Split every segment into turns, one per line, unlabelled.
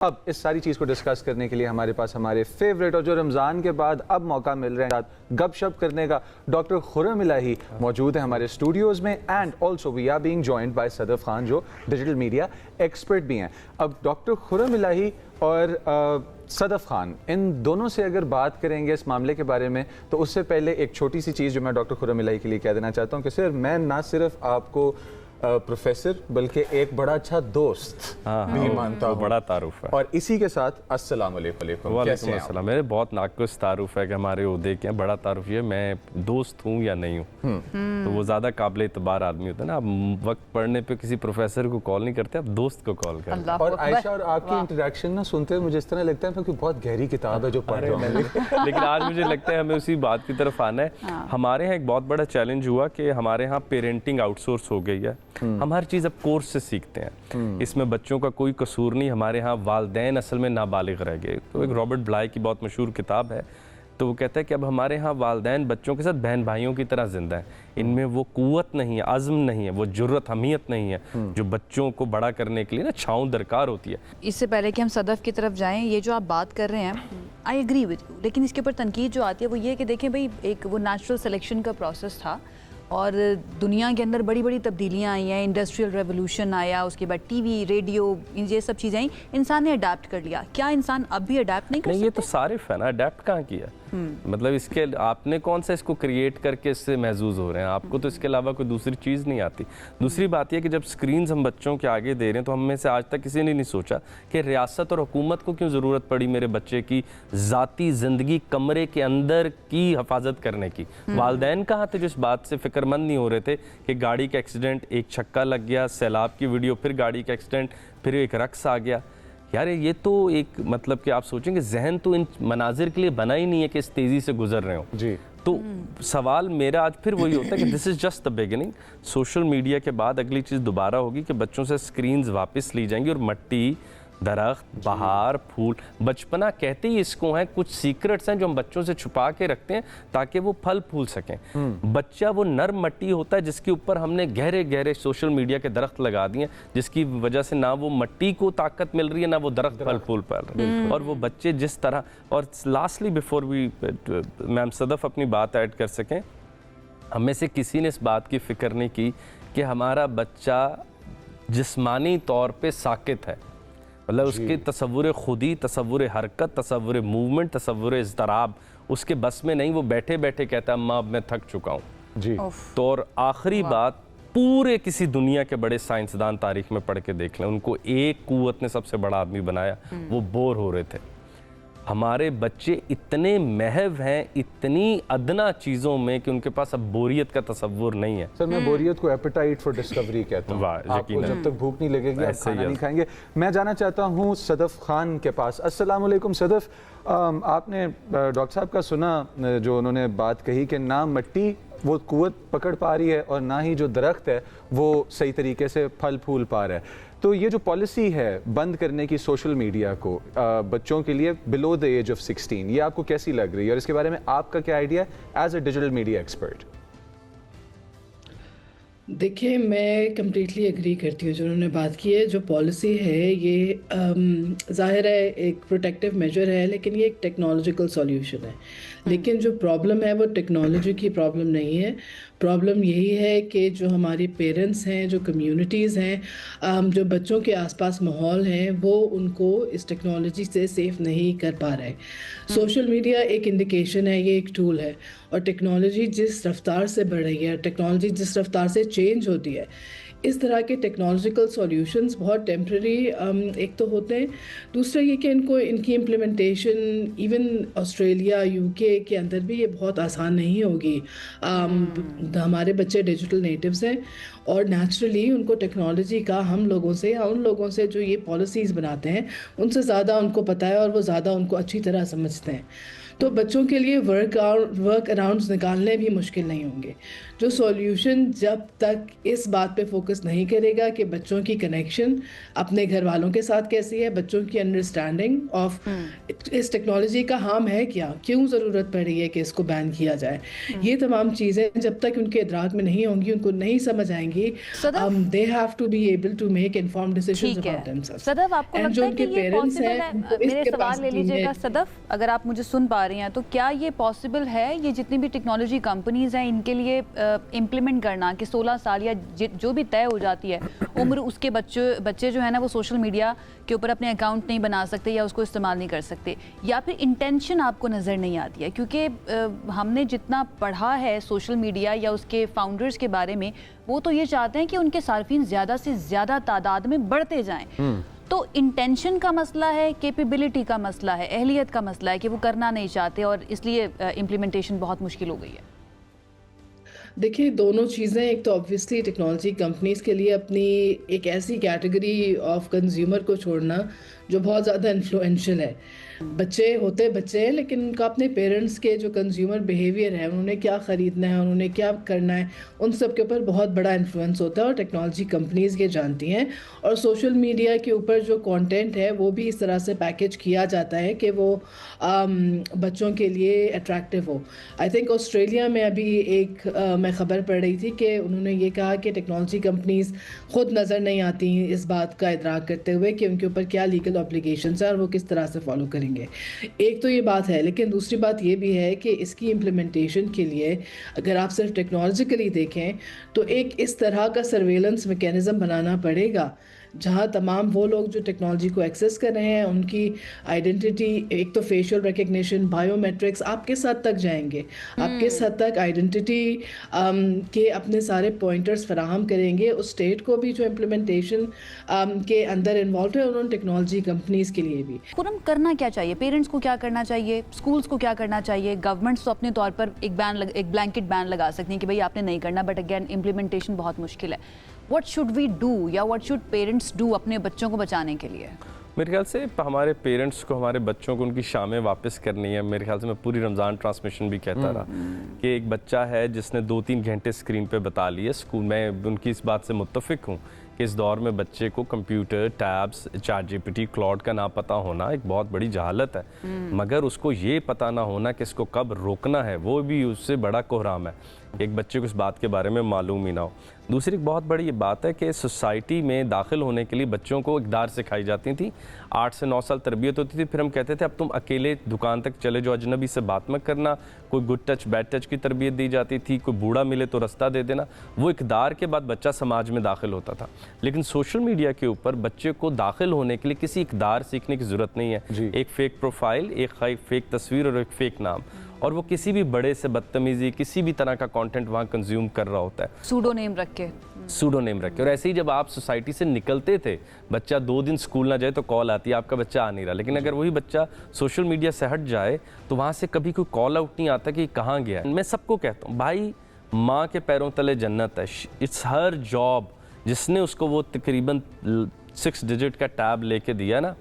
अब इस सारी चीज़ को डिस्कस करने के लिए हमारे पास हमारे फेवरेट और जो रमज़ान के बाद अब मौका मिल रहा है गपशप करने का, डॉक्टर खुर्रम इलाही मौजूद है हमारे स्टूडियोज़ में। And also we are being joined by Sadaf Khan जो डिजिटल मीडिया एक्सपर्ट भी हैं। अब डॉक्टर खुर्रम इलाही और सदफ खान, इन दोनों से अगर बात करेंगे इस मामले के बारे में, तो उससे पहले एक छोटी सी चीज़ जो मैं डॉक्टर खुर्रम इलाही के लिए कह देना चाहता हूँ कि सर मैं ना सिर्फ आपको प्रोफेसर बल्कि एक बड़ा अच्छा दोस्त भी मानता हूँ।
बड़ा तारुफ है।
और इसी के साथ अस्सलाम वालेकुम।
वालेकुम अस्सलाम। मेरे बहुत नाक़ुस तारुफ है कि हमारे ओहदे के बड़ा तारुफ ये मैं दोस्त हूँ या नहीं हूँ, तो वो ज़्यादा काबिल इतबार आदमी होता है ना। आप वक्त पढ़ने पे किसी प्रोफेसर को कॉल नहीं करते, आप दोस्त को कॉल करते हैं।
और आयशा और आपकी इंटरेक्शन ना सुनते हुए मुझे इस तरह लगता है कि बहुत गहरी किताब है जो पढ़ रहा हूँ।
लेकिन आज मुझे लगता है हमें उसी बात की तरफ आना है। हमारे यहाँ एक बहुत बड़ा चैलेंज हुआ कि हमारे यहाँ पेरेंटिंग आउटसोर्स हो गई है। हम हर चीज़ अब कोर्स से सीखते हैं, इसमें बच्चों का कोई कसूर नहीं। हमारे यहाँ वालिदैन असल में नाबालिग रह गए। तो एक रॉबर्ट ब्लाई की बहुत मशहूर किताब है, तो वो कहता है कि अब हमारे यहाँ वालिदैन बच्चों के साथ बहन भाइयों की तरह जिंदा है। इनमें वो कुव्वत नहीं है, अज़्म नहीं है, वो जुर्रत हमियत नहीं है जो बच्चों को बड़ा करने के लिए ना छाँव दरकार होती है।
इससे पहले कि हम सदफ की तरफ जाएं, ये जो आप बात कर रहे हैं आई एग्री विद यू, लेकिन इसके ऊपर तनकीद जो आती है वो ये कि देखें भाई, एक वो नेचुरल सिलेक्शन का प्रोसेस था और दुनिया के अंदर बड़ी बड़ी तब्दीलियाँ आई हैं। इंडस्ट्रियल रेवोल्यूशन आया, उसके बाद टीवी, रेडियो, ये सब चीज़ें आई, इंसान ने अडेप्ट कर लिया। क्या इंसान अब भी अडेप्ट नहीं कर सकता?
ये तो सारिफ है ना, अडेप्ट कहाँ किया। मतलब इसके आपने कौन सा इसको क्रिएट करके इससे महजूज हो रहे हैं, आपको तो इसके अलावा कोई दूसरी चीज़ नहीं आती। दूसरी बात यह कि जब स्क्रीन्स हम बच्चों के आगे दे रहे हैं, तो हम में से आज तक किसी ने नहीं सोचा कि रियासत और हुकूमत को क्यों ज़रूरत पड़ी मेरे बच्चे की ज़ाती ज़िंदगी कमरे के अंदर की हिफाजत करने की। वालिदैन कहाँ थे जो इस बात से फिक्रमंद नहीं हो रहे थे कि गाड़ी का एक्सीडेंट, एक छक्का लग गया, सैलाब की वीडियो, फिर गाड़ी का एक्सीडेंट, फिर एक रक्स आ गया। यार ये तो एक मतलब कि आप सोचेंगे जहन तो इन मनाजिर के लिए बना ही नहीं है कि इस तेज़ी से गुजर रहे हो जी। तो सवाल मेरा आज फिर वही होता है कि this is just the beginning. Social media के बाद अगली चीज़ दोबारा होगी कि बच्चों से स्क्रीन्स वापस ली जाएंगी और मट्टी, दरख्त, बहार, फूल, बचपना कहते ही इसको हैं, कुछ सीक्रेट्स हैं जो हम बच्चों से छुपा के रखते हैं ताकि वो फल फूल सकें। बच्चा वो नर्म मट्टी होता है जिसके ऊपर हमने गहरे गहरे सोशल मीडिया के दरख्त लगा दिए, जिसकी वजह से ना वो मट्टी को ताकत मिल रही है, ना वो दरख्त फल फूल पा रहे हैं। और वो बच्चे जिस तरह, और lastly before we ma'am Sadaf अपनी बात ऐड कर सकें, हमें से किसी ने इस बात की फ़िक्र नहीं की कि हमारा बच्चा जिस्मानी तौर पर साकित है। मतलब उसके तसव्वुर खुदी, तसव्वुर हरकत, तसव्वुर मूवमेंट, तसव्वुर इज़्तिराब उसके बस में नहीं। वो बैठे बैठे कहता है अम्मा अब मैं थक चुका हूँ जी। तो और आखिरी बात, पूरे किसी दुनिया के बड़े साइंसदान तारीख में पढ़ के देख लें, उनको एक कुव्वत ने सबसे बड़ा आदमी बनाया, वो बोर हो रहे थे। हमारे बच्चे इतने महव हैं इतनी अदना चीज़ों में कि उनके पास अब बोरियत का तसव्वुर नहीं है।
सर मैं बोरियत को एपेटाइट फॉर डिस्कवरी कहता हूँ। आपको जब तक भूख नहीं लगेगी आप खाना नहीं खाएंगे। मैं जाना चाहता हूँ सदफ खान के पास। अस्सलाम वालेकुम सदफ, आपने डॉक्टर साहब का सुना जो उन्होंने बात कही कि ना मट्टी वो कुव्वत पकड़ पा रही है और ना ही जो दरख्त है वो सही तरीके से फल फूल पा रहा है। तो ये जो पॉलिसी है बंद करने की सोशल मीडिया को बच्चों के लिए बिलो द एज ऑफ 16, ये आपको कैसी लग रही है और इसके बारे में आपका क्या आइडिया है as a digital media expert?
देखिए, मैं कम्प्लीटली एग्री करती हूँ जो उन्होंने बात की है। जो पॉलिसी है ये ज़ाहिर है एक प्रोटेक्टिव मेजर है, लेकिन ये एक टेक्नोलॉजिकल सॉल्यूशन है। लेकिन जो प्रॉब्लम है वो टेक्नोलॉजी की प्रॉब्लम नहीं है। प्रॉब्लम यही है कि जो हमारे पेरेंट्स हैं, जो कम्युनिटीज़ हैं, जो बच्चों के आसपास माहौल हैं, वो उनको इस टेक्नोलॉजी से सेफ़ नहीं कर पा रहे। सोशल मीडिया एक इंडिकेशन है, ये एक टूल है, और टेक्नोलॉजी जिस रफ्तार से बढ़ रही है, टेक्नोलॉजी जिस रफ्तार से चेंज होती है, इस तरह के टेक्नोलॉजिकल सॉल्यूशंस बहुत टेम्प्रेरी एक तो होते हैं। दूसरा ये कि इनकी इम्प्लीमेंटेशन इवन ऑस्ट्रेलिया, यूके के अंदर भी ये बहुत आसान नहीं होगी। हमारे बच्चे डिजिटल नेटिव्स हैं और नेचुरली उनको टेक्नोलॉजी का हम लोगों से या उन लोगों से जो ये पॉलिसीज़ बनाते हैं उनसे ज़्यादा उनको पता है और वो ज़्यादा उनको अच्छी तरह समझते हैं। तो बच्चों के लिए वर्क अराउंड्स निकालने भी मुश्किल नहीं होंगे। जो सॉल्यूशन जब तक इस बात पे फोकस नहीं करेगा कि बच्चों की कनेक्शन अपने घर वालों के साथ कैसी है, बच्चों की अंडरस्टैंडिंग ऑफ इस टेक्नोलॉजी का हार्म है क्या, क्यों ज़रूरत पड़ रही है कि इसको बैन किया जाए, ये तमाम चीज़ें जब तक उनके इदराक में नहीं होंगी, उनको नहीं समझ आएंगी, they have to be able to make informed decisions
ठीक
अबाउट
है
देमसेल्व्स।
सदफ, आपको
And
लगता
जो
है कि
उनके
ये
parents
पॉसिबल
हैं,
है?
उनको इस
मेरे सवाल ले
capacity
लीजिएगा
में-
सदफ, अगर आप मुझे सुन पा रही हैं तो क्या ये पॉसिबल है, ये जितनी भी टेक्नोलॉजी कंपनीज हैं इनके लिए इम्प्लीमेंट करना कि 16 साल या जो भी तय हो जाती है उम्र, उसके बच्चे जो है ना वो सोशल मीडिया के ऊपर अपने अकाउंट नहीं बना सकते या उसको इस्तेमाल नहीं कर सकते, या फिर इंटेंशन आपको नज़र नहीं आती है? क्योंकि हमने जितना पढ़ा है सोशल मीडिया या उसके फाउंडर्स के बारे में, वो तो ये चाहते हैं कि उनके सार्फिन ज़्यादा से ज़्यादा तादाद में बढ़ते जाएं। तो इंटेंशन का मसला है, कैपेबिलिटी का मसला है, अहलियत का मसला है कि वो करना नहीं चाहते और इसलिए इम्प्लीमेंटेशन बहुत मुश्किल हो गई है?
देखिए, दोनों चीज़ें, एक तो ऑब्वियसली टेक्नोलॉजी कंपनीज़ के लिए अपनी एक ऐसी कैटेगरी ऑफ कंज्यूमर को छोड़ना जो बहुत ज़्यादा इन्फ्लुएंशियल है। बच्चे हैं, लेकिन उनका अपने पेरेंट्स के जो कंज्यूमर बिहेवियर है, उन्होंने क्या ख़रीदना है, उन्होंने क्या करना है, उन सब के ऊपर बहुत बड़ा इन्फ्लुएंस होता है और टेक्नोलॉजी कंपनीज़ ये जानती हैं। और सोशल मीडिया के ऊपर जो कंटेंट है वो भी इस तरह से पैकेज किया जाता है कि वो बच्चों के लिए अट्रैक्टिव हो। आई थिंक ऑस्ट्रेलिया में अभी एक मैं ख़बर पढ़ रही थी कि उन्होंने ये कहा कि टेक्नोलॉजी कंपनीज़ ख़ुद नज़र नहीं आती इस बात का इदराक करते हुए कि उनके ऊपर क्या लीगल ऑब्लिगेशंस हैं और वो किस तरह से फॉलो करेंगे। एक तो ये बात है, लेकिन दूसरी बात ये भी है कि इसकी इम्प्लीमेंटेशन के लिए अगर आप सिर्फ टेक्नोलॉजिकली देखें तो एक इस तरह का सर्वेलेंस मैकेनिज़्म बनाना पड़ेगा जहाँ तमाम वो लोग जो टेक्नोलॉजी को एक्सेस कर रहे हैं उनकी आइडेंटिटी, एक तो फेशियल रिकग्निशन, बायोमेट्रिक्स, आप किस हद तक जाएंगे, आप किस हद तक आइडेंटिटी के अपने सारे पॉइंटर्स फराहम करेंगे उस स्टेट को भी जो इम्प्लीमेंटेशन के अंदर इन्वॉल्व है, उन्होंने टेक्नोलॉजी कंपनीज़ के लिए भी।
खुरम, करना क्या चाहिए? पेरेंट्स को क्या करना चाहिए? स्कूल्स को क्या करना चाहिए? गवर्नमेंट्स तो अपने तौर पर एक ब्लैंकेट बैन लगा सकती हैं कि भाई आपने नहीं करना, बट अगेन इम्प्लीमेंटेशन बहुत मुश्किल है। व्हाट शुड वी डू या व्हाट शुड पेरेंट्स डू अपने बच्चों को बचाने के लिए?
मेरे ख्याल से हमारे पेरेंट्स को, हमारे बच्चों को उनकी शामें वापस करनी है। मेरे ख्याल से मैं पूरी रमज़ान ट्रांसमिशन भी कहता रहा कि एक बच्चा है जिसने 2-3 घंटे स्क्रीन पे बता लिए स्कूल में, उनकी इस बात से मुत्तफिक हूँ कि इस दौर में बच्चे को कंप्यूटर, टैब्स, ChatGPT, क्लाउड का ना पता होना एक बहुत बड़ी जहालत है। मगर उसको ये पता ना होना कि इसको कब रोकना है, वो भी उससे बड़ा कोहराम है। एक बच्चे को इस बात के बारे में मालूम ही ना हो। दूसरी एक बहुत बड़ी ये बात है कि सोसाइटी में दाखिल होने के लिए बच्चों को इक़दार सिखाई जाती थी। 8 से 9 साल तरबियत होती थी, फिर हम कहते थे अब तुम अकेले दुकान तक चले जाओ, अजनबी से बात मत करना, कोई गुड टच बैड टच की तरबियत दी जाती थी, कोई बूढ़ा मिले तो रास्ता दे देना। वो इक़दार के बाद बच्चा समाज में दाखिल होता था। लेकिन सोशल मीडिया के ऊपर बच्चे को दाखिल होने के लिए किसी इक़दार सीखने की ज़रूरत नहीं है। एक फ़ेक प्रोफाइल, एक फ़ेक तस्वीर और एक फ़ेक नाम, और वो किसी भी बड़े से बदतमीज़ी, किसी भी तरह का कंटेंट वहाँ कंज्यूम कर रहा होता है,
सूडोनेम रख के।
और ऐसे ही जब आप सोसाइटी से निकलते थे, बच्चा 2 दिन स्कूल ना जाए तो कॉल आती है आपका बच्चा आ नहीं रहा। लेकिन अगर वही बच्चा सोशल मीडिया से हट जाए तो वहाँ से कभी कोई कॉल आउट नहीं आता कि कहाँ गया है। मैं सबको कहता हूँ भाई, माँ के पैरों तले जन्नत है। It's her job. जिसने उसको वो तकरीबन 6 डिजिट का टैब लेके दिया ना,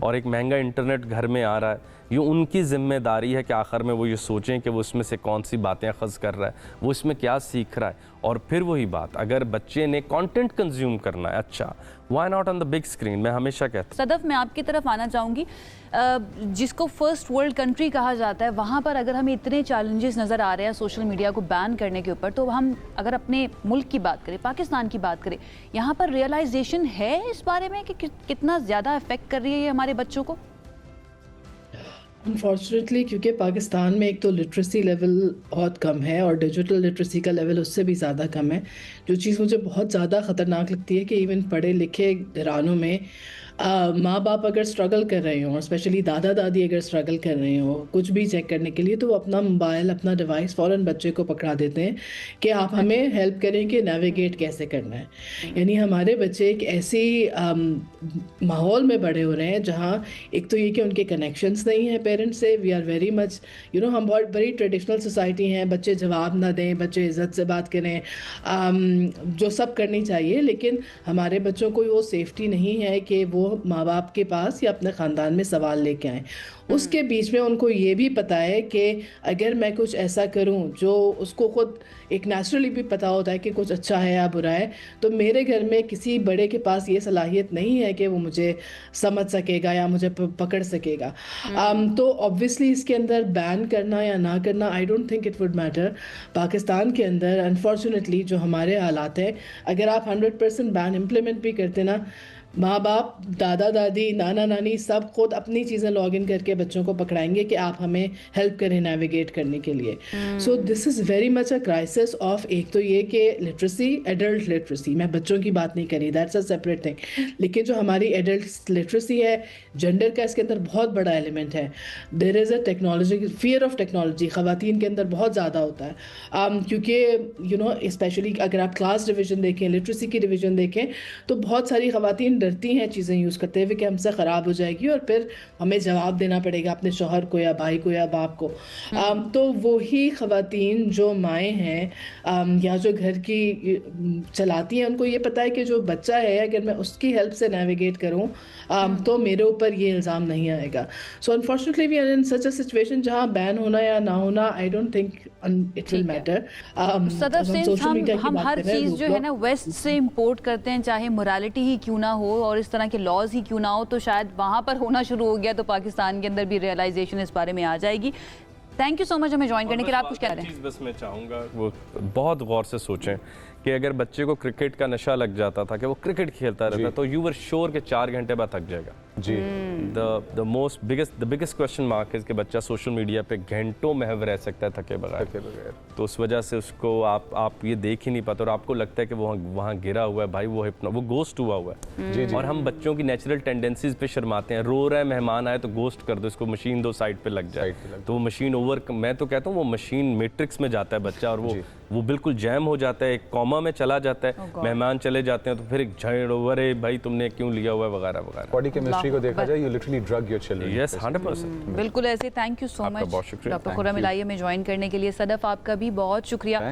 और एक महंगा इंटरनेट घर में आ रहा है, ये उनकी जिम्मेदारी है कि आखिर में वो ये सोचें कि वो इसमें से कौन सी बातें अखज़ कर रहा है, वो इसमें क्या सीख रहा है। और फिर वही बात, अगर बच्चे ने कंटेंट कंज्यूम करना है, अच्छा, why not on the big screen. मैं हमेशा कहता हूँ।
सदफ, मैं आपकी तरफ आना चाहूँगी। जिसको फर्स्ट वर्ल्ड कंट्री कहा जाता है, वहाँ पर अगर हमें इतने चैलेंजेस नज़र आ रहे हैं सोशल मीडिया को बैन करने के ऊपर, तो हम अगर अपने मुल्क की बात करें, पाकिस्तान की बात करें, यहाँ पर रियलाइजेशन है इस बारे में कि कितना ज़्यादा अफेक्ट कर रही है ये हमारे बच्चों को?
अनफॉर्चुनेटली, क्योंकि पाकिस्तान में एक तो लिटरेसी लेवल बहुत कम है और डिजिटल लिटरेसी का लेवल उससे भी ज़्यादा कम है। जो चीज़ मुझे बहुत ज़्यादा ख़तरनाक लगती है कि इवन पढ़े लिखे घरानों में माँ बाप अगर स्ट्रगल कर रहे हों, और स्पेशली दादा दादी अगर स्ट्रगल कर रहे हों कुछ भी चेक करने के लिए, तो वो अपना मोबाइल, अपना डिवाइस फ़ौरन बच्चे को पकड़ा देते हैं कि आप हमें हेल्प करें कि नेविगेट कैसे करना है। यानी हमारे बच्चे एक ऐसी माहौल में बड़े हो रहे हैं जहाँ एक तो ये कि उनके कनेक्शंस नहीं हैं पेरेंट्स से। वी आर वेरी मच हम बहुत बड़ी ट्रेडिशनल सोसाइटी हैं। बच्चे जवाब ना दें, बच्चे इज़्ज़त से बात करें, जो सब करनी चाहिए, लेकिन हमारे बच्चों को वो सेफ्टी नहीं है कि वो वो माँ बाप के पास या अपने ख़ानदान में सवाल लेके आएँ। उसके बीच में उनको ये भी पता है कि अगर मैं कुछ ऐसा करूं जो उसको खुद एक नेचुरली भी पता होता है कि कुछ अच्छा है या बुरा है, तो मेरे घर में किसी बड़े के पास ये सलाहियत नहीं है कि वो मुझे समझ सकेगा या मुझे पकड़ सकेगा। तो ऑब्वियसली इसके अंदर बैन करना या ना करना, आई don't think it would matter. Pakistan के अंदर अनफॉर्चुनेटली जो हमारे हालात हैं, अगर आप 100% बैन इम्प्लीमेंट भी करते ना, माँ बाप, दादा दादी, नाना नानी सब खुद अपनी चीज़ें लॉग इन करके बच्चों को पकड़ाएंगे कि आप हमें हेल्प करें नेविगेट करने के लिए। So this is very much a crisis of, एक तो ये कि लिटरेसी, एडल्ट लिटरेसी, मैं बच्चों की बात नहीं करी, दैट्स अ सेपरेट थिंग, लेकिन जो हमारी एडल्ट लिटरेसी है, जेंडर का इसके अंदर बहुत बड़ा एलिमेंट है। There is a technology, fear of technology ख़वातीन के अंदर बहुत ज़्यादा होता है, क्योंकि यू नो स्पेशली अगर आप क्लास डिवीज़न देखें, लिटरेसी की डिवीज़न देखें, तो बहुत सारी ख़वातीन डरती हैं चीज़ें यूज़ करते हुए कि हमसे ख़राब हो जाएगी और फिर हमें जवाब देना पड़ेगा अपने शौहर को या भाई को या बाप को। तो वही ख़वातीन जो माएँ हैं या जो घर की चलाती हैं, उनको ये पता है कि जो बच्चा है अगर मैं उसकी हेल्प से नेविगेट करूँ तो मेरे ऊपर ये इल्ज़ाम नहीं आएगा। So unfortunately we are in such a situation जहाँ बैन होना या ना होना, I don't think it will matter.
सदर सिंस हम हर चीज़ जो है ना वेस्ट से इंपोर्ट करते हैं, चाहे मोरालिटी ही क्यों ना हो और इस तरह के लॉज ही क्यों ना हो, तो शायद वहाँ पर होना शुरू हो गया तो पाकिस्तान के अंदर भी रियलाइजेशन इस बारे में आ जाएगी। थैंक यू सो मच हमें ज्वाइन करने के लिए। आप कुछ कह रहे हैं?
चीज़ बस मैं चाहूँगा वो बहुत गौर से सोचें कि अगर बच्चे को क्रिकेट का नशा लग जाता था कि वो क्रिकेट खेलता रहता, तो यू वर श्योर कि 4 घंटे बाद थक जाएगा
जी।
द बिगेस्ट क्वेश्चन मार्क है कि बच्चा सोशल मीडिया पे घंटों महव रह सकता है थके बगैर। तो उस वजह से उसको आप ये देख ही नहीं पाते और आपको लगता है कि वो वहाँ गिरा हुआ है भाई, वो गोस्ट हुआ है।
जी, जी।
और हम बच्चों की नेचुरल टेंडेंसीज पे शर्माते हैं, रो रहा है मेहमान आए तो गोस्ट कर दो इसको, मशीन दो साइड पे लग जाए, तो वो मशीन मैं तो कहता हूँ वो मशीन मैट्रिक्स में जाता है बच्चा और वो बिल्कुल जैम हो जाता है, एक कॉमा में चला जाता है, मेहमान चले जाते हैं तो फिर एक झड़ ओवर है भाई तुमने क्यों लिया हुआ है वगैरह वगैरह।
बॉडी केमिस्ट्री को देखा जाए, you literally drug your children.
Yes 100%।
बिल्कुल ऐसे। थैंक यू सो मच
बहुत शुक्रिया।
डॉक्टर खुर्रम इलाही में ज्वाइन करने के लिए। सदफ आपका भी बहुत शुक्रिया।